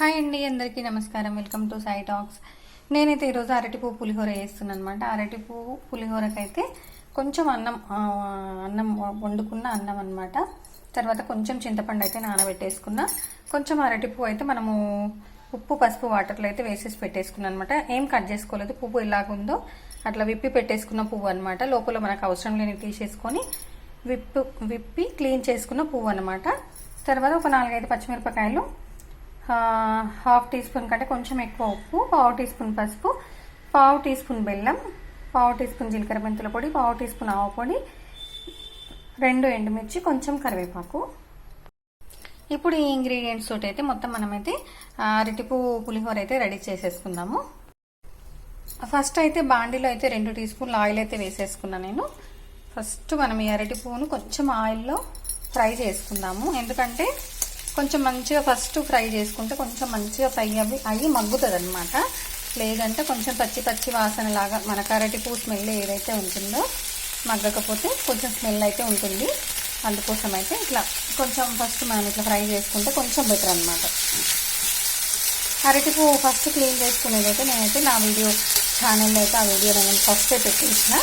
Hi అండి, అందరికీ నమస్కారం. Welcome to Sai talks. నేనైతే ఈరోజు అరటిపువ్వు పులిహోర చేస్తున్నాను అనమాట. అరటిపువ్వు పులిహోరకైతే కొంచెం అన్నం వండుకున్న అన్నం అనమాట. తర్వాత కొంచెం చింతపండు అయితే నానబెట్టేసుకున్న, కొంచెం అరటిపువ్వు అయితే మనము ఉప్పు పసుపు వాటర్లో అయితే వేసేసి పెట్టేసుకున్నాను అనమాట. ఏం కట్ చేసుకోలేదు, పువ్వు ఎలాగుందో అట్లా విప్పి పెట్టేసుకున్న పువ్వు అనమాట. లోపల మనకు అవసరం లేని తీసేసుకొని విప్పి క్లీన్ చేసుకున్న పువ్వు అనమాట. తర్వాత ఒక 4-5 పచ్చిమిరపకాయలు, హాఫ్ టీ స్పూన్ కంటే కొంచెం ఎక్కువ ఉప్పు, పావు టీ స్పూన్ పసుపు, పావు టీ స్పూన్ బెల్లం, పావు టీ స్పూన్ జీలకర్ర మెంతుల పొడి, పావు టీ స్పూన్ ఆవ పొడి, 2 ఎండుమిర్చి, కొంచెం కరివేపాకు. ఇప్పుడు ఈ ఇంగ్రీడియంట్స్ తోటి అయితే మొత్తం మనమైతే అరటిపువ్వు పులిహోర అయితే రెడీ చేసేసుకుందాము. ఫస్ట్ అయితే బాండీలో అయితే 2 టీ స్పూన్లు ఆయిల్ అయితే వేసేసుకున్నాను నేను. ఫస్ట్ మనం ఈ అరటిపువ్వును కొంచెం ఆయిల్లో ఫ్రై చేసుకుందాము. ఎందుకంటే కొంచెం మంచిగా ఫస్ట్ ఫ్రై చేసుకుంటే కొంచెం మంచిగా ఫ్రై అయ్యి మగ్గుతుంది అనమాట. లేదంటే కొంచెం పచ్చి వాసన లాగా మనకు అరటిపువ్వు స్మెల్ ఏదైతే ఉంటుందో మగ్గకపోతే కొంచెం స్మెల్ అయితే ఉంటుంది. అందుకోసం అయితే ఇట్లా కొంచెం ఫస్ట్ మనం ఇట్లా ఫ్రై చేసుకుంటే కొంచెం బెటర్ అనమాట. అరటిపువ్వు ఫస్ట్ క్లీన్ చేసుకునేది అయితే నేనైతే నా వీడియో ఛానల్లో అయితే ఆ వీడియో నేను ఫస్ట్ పెట్టేసిన.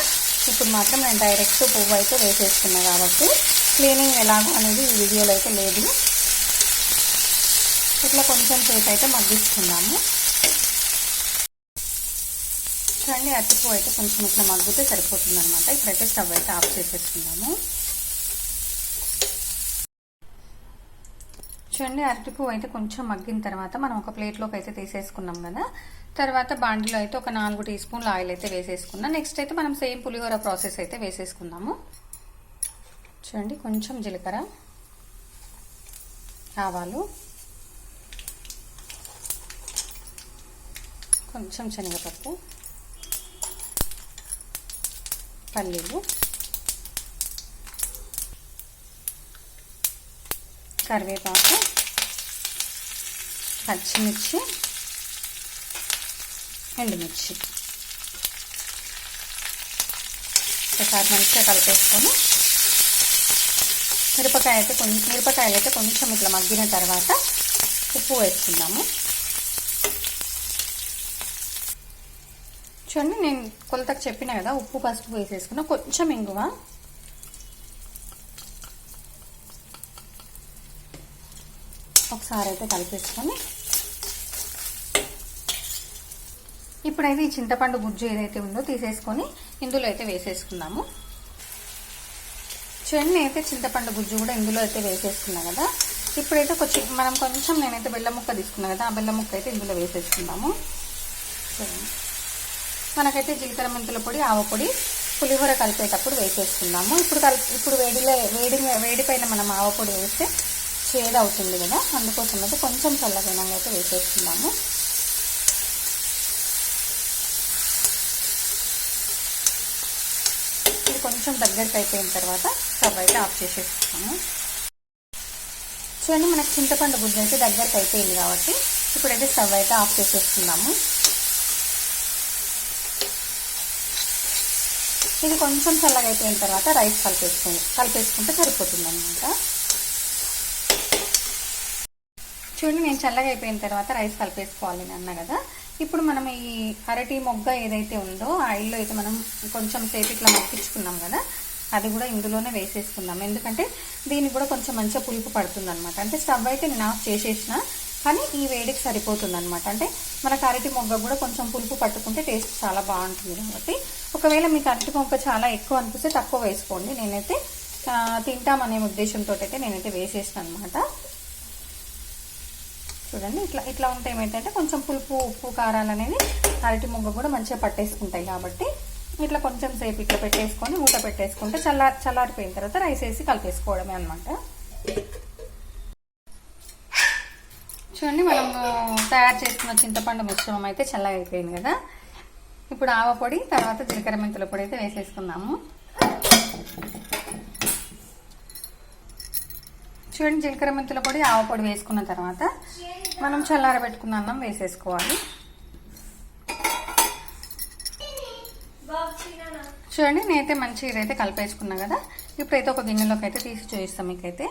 ఇప్పుడు మాత్రం నేను డైరెక్ట్ పువ్వు అయితే వేసేసుకున్నా కాబట్టి క్లీనింగ్ ఎలాగో అనేది ఈ వీడియోలో అయితే లేదు. ఇట్లా కొంచెం సేపు అయితే మగ్గిస్తున్నాము. చూడండి, అరటిపువ్వు అయితే కొంచెం ఇట్లా మగ్గితే సరిపోతుంది అనమాట. ఇప్పుడైతే స్టవ్ అయితే ఆఫ్ చేసేసుకుందాము. చూడండి, అరటిపువ్వు అయితే కొంచెం మగ్గిన తర్వాత మనం ఒక ప్లేట్లోకి అయితే తీసేసుకున్నాం కదా. తర్వాత బాండిలో అయితే ఒక 4 టీ స్పూన్లు ఆయిల్ అయితే వేసేసుకున్నాం. నెక్స్ట్ అయితే మనం సేమ్ పులిహోర ప్రాసెస్ అయితే వేసేసుకుందాము. చూడండి, కొంచెం జీలకర్ర, ఆవాలు, కొంచెం శనగపప్పు, పల్లీలు, కరివేపాకు, పచ్చిమిర్చి, ఎండుమిర్చి ఒకసారి మంచిగా కలిపేసుకొని మిరపకాయలు అయితే కొంచెం ఇట్లా మగ్గిన తర్వాత ఉప్పు వేసుకుందాము. చూడండి, నేను కొలతకు చెప్పిన కదా, ఉప్పు పసుపు వేసేసుకున్నా, కొంచెం ఇంగువ, ఒకసారి అయితే కలిపేసుకొని ఇప్పుడైతే ఈ చింతపండు గుజ్జు ఏదైతే ఉందో తీసేసుకొని ఇందులో అయితే వేసేసుకుందాము. చూడండి, నేనైతే చింతపండు గుజ్జు కూడా ఇందులో అయితే వేసేసుకున్నా కదా. ఇప్పుడైతే మనం కొంచెం నేనైతే బెల్లం ముక్క తీసుకున్నా కదా, ఆ బెల్లం ముక్క అయితే ఇందులో వేసేసుకుందాము. చూడండి, మనకైతే జీలకర్ర మెంతుల పొడి, ఆవ పొడి పులిహోర కలిపేటప్పుడు వేసేసుకుందాము. ఇప్పుడు వేడి పైన మనం ఆవ పొడి వేస్తే చేదు అవుతుంది కదా, అందుకోసం అయితే కొంచెం చల్లగా అయితే వేసేసుకుందాము. ఇది కొంచెం దగ్గరికి అయిపోయిన తర్వాత స్టవ్ అయితే ఆఫ్ చేసేసుకుందాము. చూడండి, మనకి చింతపండు గుజ్జు అయితే దగ్గరికి అయిపోయింది కాబట్టి ఇప్పుడైతే స్టవ్ అయితే ఆఫ్ చేసేసుకుందాము. ఇది కొంచెం చల్లగా అయిపోయిన తర్వాత రైస్ కలిపేసుకుంటే సరిపోతుంది అనమాట. చూడండి, నేను చల్లగా అయిపోయిన తర్వాత రైస్ కలిపేసుకోవాలి అన్నా కదా. ఇప్పుడు మనం ఈ అరటి మొగ్గ ఏదైతే ఉందో ఆయిల్లో అయితే మనం కొంచెం సేపు ఇట్లా మగ్గించుకున్నాం కదా, అది కూడా ఇందులోనే వేసేసుకుందాం. ఎందుకంటే దీనికి కూడా కొంచెం మంచిగా పులుపు పడుతుంది అనమాట. అంటే స్టవ్ అయితే నేను ఆఫ్ చేసేసిన, కానీ ఈ వేడికి సరిపోతుంది అనమాట. అంటే మనకు అరటి మొగ్గ కూడా కొంచెం పులుపు పట్టుకుంటే టేస్ట్ చాలా బాగుంటుంది కాబట్టి, ఒకవేళ మీకు అరటి మొగ్గ చాలా ఎక్కువ అనిపిస్తే తక్కువ వేసుకోండి. నేనైతే తింటామనే ఉద్దేశంతో అయితే నేనైతే వేసేసాను అనమాట. చూడండి, ఇట్లా ఉంటే ఏమైతే కొంచెం పులుపు ఉప్పు కారాలు అనేది అరటి మొగ్గ కూడా మంచిగా పట్టేసుకుంటాయి కాబట్టి ఇట్లా కొంచెం సేపు ఇట్లా పెట్టేసుకొని మూత పెట్టేసుకుంటే చల్లారిపోయిన తర్వాత రైస్ వేసి కలిపేసుకోవడమే అనమాట. చూడండి, మనం తయారు చేసుకున్న చింతపండు మిశ్రమం అయితే చల్లగా అయిపోయింది కదా. ఇప్పుడు ఆవ పొడి, తర్వాత జీలకర్ర మెంతుల పొడి అయితే వేసేసుకుందాము. చూడండి, జీలకర్ర మెంతుల పొడి, ఆవ పొడి వేసుకున్న తర్వాత మనం చల్లారబెట్టుకున్న అన్నం వేసేసుకోవాలి. చూడండి, నేనైతే మంచిగా ఇదైతే కలిపేసుకున్నా కదా. ఇప్పుడైతే ఒక గిన్నెలోకి అయితే తీసి చూపిస్తాం మీకైతే.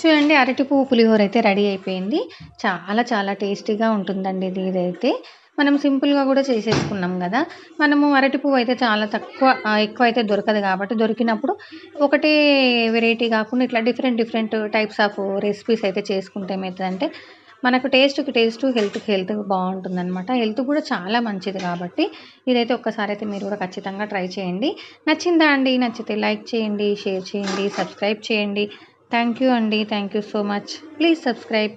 చూడండి, అరటి పువ్వు పులిహోర అయితే రెడీ అయిపోయింది. చాలా చాలా టేస్టీగా ఉంటుందండి ఇదైతే. మనం సింపుల్‌గా కూడా చేసేసుకున్నాం కదా! మనము అరటి పువ్వు అయితే చాలా ఎక్కువ అయితే దొరకదు కాబట్టి, దొరికినప్పుడు ఒకటే వెరైటీ కాకుండా ఇట్లా different different types of recipes అయితే చేసుకుంటే ఏమైతదంటే, మనకు టేస్ట్‌కి టేస్ట్, హెల్త్‌కి హెల్త్ బావుంటుందనమాట. హెల్త్ కూడా చాలా మంచిది కాబట్టి, ఇదైతే ఒక్కసారి అయితే మీరు కూడా ఖచ్చితంగా ట్రై చేయండి. నచ్చిందా అండి? నచ్చితే లైక్ చేయండి, షేర్ చేయండి, సబ్స్క్రైబ్ చేయండి. థ్యాంక్ యూ అండి. Thank you so much. Please subscribe.